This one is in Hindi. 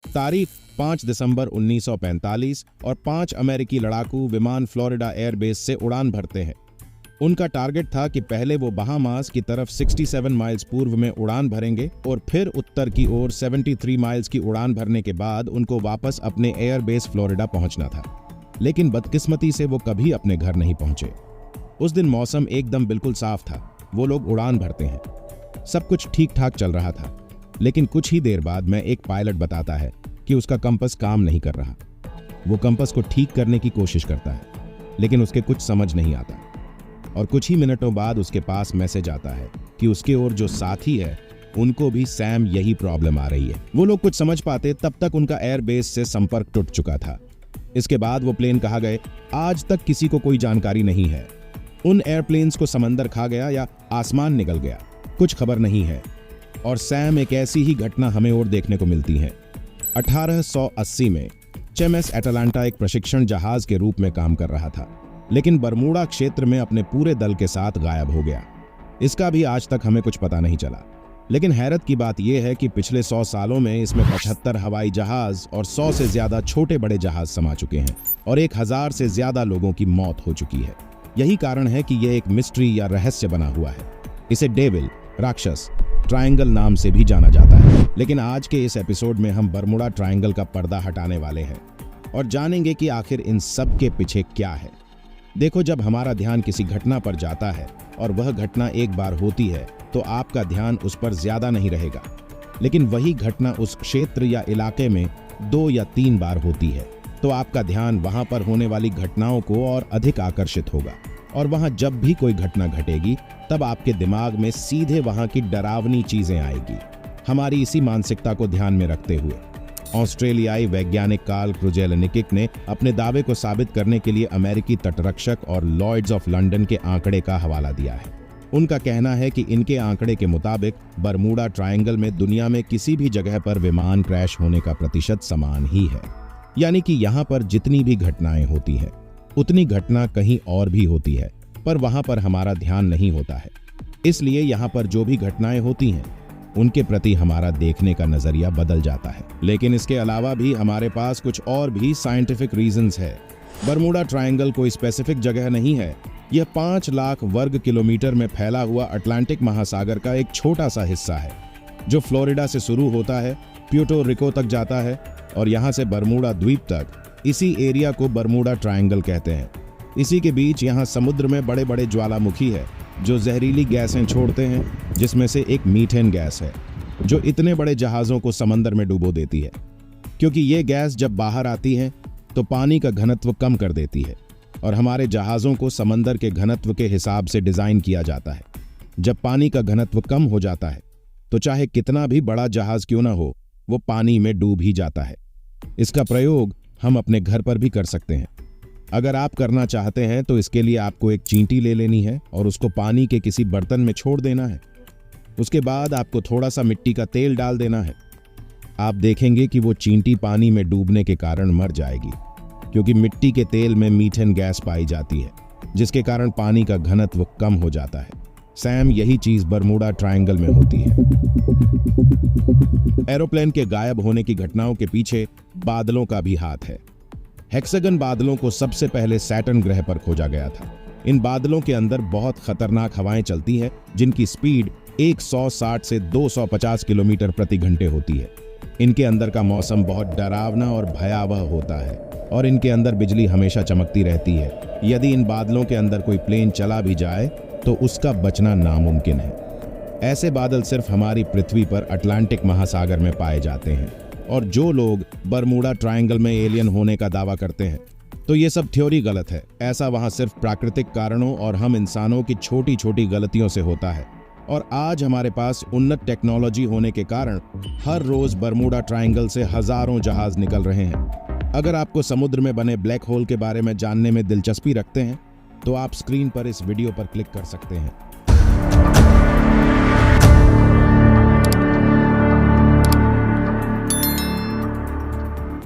तारीख 5 दिसंबर 1945 और 5 अमेरिकी लड़ाकू विमान फ्लोरिडा एयरबेस से उड़ान भरते हैं। उनका टारगेट था कि पहले वो बहामास की तरफ 67 माइल्स पूर्व में उड़ान भरेंगे और फिर उत्तर की ओर 73 माइल्स की उड़ान भरने के बाद उनको वापस अपने एयरबेस फ्लोरिडा पहुंचना था। लेकिन बदकिस्मती से वो कभी अपने घर नहीं पहुंचे। उस दिन मौसम एकदम बिल्कुल साफ था। वो लोग उड़ान भरते हैं, सब कुछ ठीक ठाक चल रहा था। लेकिन कुछ ही देर बाद में एक पायलट बताता है कि उसका कंपास काम नहीं कर रहा। वो कंपास को ठीक करने की कोशिश करता है, लेकिन उसके कुछ समझ नहीं आता। और कुछ ही मिनटों बाद उसके पास मैसेज आता है कि उसके और जो साथी है उनको भी सैम यही प्रॉब्लम आ रही है। वो लोग कुछ समझ पाते तब तक उनका एयरबेस से संपर्क टूट चुका था। इसके बाद वो प्लेन कहा गए आज तक किसी को कोई जानकारी नहीं है। उन एयरप्लेन्स को समंदर खा गया या आसमान निकल गया, कुछ खबर नहीं है। और सैम एक ऐसी ही घटना हमें और देखने को मिलती है। 1880 में HMS एटलांटा एक प्रशिक्षण जहाज के रूप में काम कर रहा था, लेकिन बरमूडा क्षेत्र में अपने पूरे दल के साथ गायब हो गया। इसका भी आज तक हमें कुछ पता नहीं चला। लेकिन हैरत की बात यह है कि पिछले 100 सालों में इसमें 75 हवाई जहाज और 100 से ज्यादा छोटे बड़े जहाज समा चुके हैं और 1000 से ज्यादा लोगों की मौत हो चुकी है। यही कारण है कि यह एक मिस्ट्री या रहस्य बना हुआ है। इसे डेविल, राक्षस, ट्रायंगल नाम से भी जाना जाता है। लेकिन आज के इस एपिसोड में हम बरमूडा ट्रायंगल का पर्दा हटाने वाले हैं और जानेंगे कि आखिर इन सब के पीछे क्या है। देखो, जब हमारा ध्यान किसी घटना पर जाता है और वह घटना एक बार होती है तो आपका ध्यान उस पर ज्यादा नहीं रहेगा। लेकिन वही घटना उस क्षेत्र या इलाके में 2 या 3 बार होती है तो आपका ध्यान वहां पर होने वाली घटनाओं को और अधिक आकर्षित होगा। और वहां जब भी कोई घटना घटेगी तब आपके दिमाग में सीधे वहां की डरावनी चीजें आएगी। हमारी इसी मानसिकता को ध्यान में रखते हुए ऑस्ट्रेलियाई वैज्ञानिक कार्ल क्रुजेलनिक ने अपने दावे को साबित करने के लिए अमेरिकी तटरक्षक और लॉयड्स ऑफ लंदन के आंकड़े का हवाला दिया है। उनका कहना है कि इनके आंकड़े के मुताबिक बरमूडा ट्रायंगल में दुनिया में किसी भी जगह पर विमान क्रैश होने का प्रतिशत समान ही है। यानी कि यहाँ पर जितनी भी घटनाएं होती हैं उतनी घटना कहीं और भी होती है, पर वहां पर हमारा ध्यान नहीं होता है। इसलिए यहाँ पर जो भी घटनाएं होती हैं उनके प्रति हमारा देखने का नजरिया बदल जाता है। लेकिन इसके अलावा भी हमारे पास कुछ और भी साइंटिफिक रीजंस है। बरमूडा ट्रायंगल कोई स्पेसिफिक जगह नहीं है। यह 5 लाख वर्ग किलोमीटर में फैला हुआ अटलांटिक महासागर का एक छोटा सा हिस्सा है जो फ्लोरिडा से शुरू होता है, प्यूर्टो रिको तक जाता है और यहाँ से बरमूडा द्वीप तक। इसी एरिया को बरमूडा ट्रायंगल कहते हैं। इसी के बीच यहाँ समुद्र में बड़े बड़े ज्वालामुखी है जो जहरीली गैसें छोड़ते हैं, जिसमें से एक मीथेन गैस है जो इतने बड़े जहाज़ों को समंदर में डुबो देती है। क्योंकि ये गैस जब बाहर आती है तो पानी का घनत्व कम कर देती है और हमारे जहाज़ों को समंदर के घनत्व के हिसाब से डिज़ाइन किया जाता है। जब पानी का घनत्व कम हो जाता है तो चाहे कितना भी बड़ा जहाज़ क्यों ना हो, वो पानी में डूब ही जाता है। इसका प्रयोग हम अपने घर पर भी कर सकते हैं। अगर आप करना चाहते हैं तो इसके लिए आपको एक चींटी ले लेनी है और उसको पानी के किसी बर्तन में छोड़ देना है। उसके बाद आपको थोड़ा सा मिट्टी का तेल डाल देना है। आप देखेंगे कि वो चींटी पानी में डूबने के कारण मर जाएगी, क्योंकि मिट्टी के तेल में मीथेन गैस पाई जाती है, जिसके कारण पानी का घनत्व कम हो जाता है। सैम, यही चीज बरमूडा ट्रायंगल में होती है। एरोप्लेन के गायब होने की घटनाओं के पीछे बादलों का भी हाथ है। हेक्सागन बादलों को सबसे पहले सैटर्न ग्रह पर खोजा गया था। इन बादलों के अंदर बहुत खतरनाक हवाएं चलती हैं, जिनकी स्पीड 160 से 250 किलोमीटर प्रति घंटे होती है। इनके अंदर का मौसम बहुत डरावना और भयावह होता है और इनके अंदर बिजली हमेशा चमकती रहती है। यदि इन बादलों के अंदर कोई प्लेन चला भी जाए तो उसका बचना नामुमकिन है। ऐसे बादल सिर्फ हमारी पृथ्वी पर अटलांटिक महासागर में पाए जाते हैं। और जो लोग बरमूडा ट्रायंगल में एलियन होने का दावा करते हैं तो ये सब थ्योरी गलत है। ऐसा वहां सिर्फ प्राकृतिक कारणों और हम इंसानों की छोटी छोटी गलतियों से होता है। और आज हमारे पास उन्नत टेक्नोलॉजी होने के कारण हर रोज बरमूडा ट्रायंगल से हजारों जहाज निकल रहे हैं। अगर आपको समुद्र में बने ब्लैक होल के बारे में जानने में दिलचस्पी रखते हैं तो आप स्क्रीन पर इस वीडियो पर क्लिक कर सकते हैं।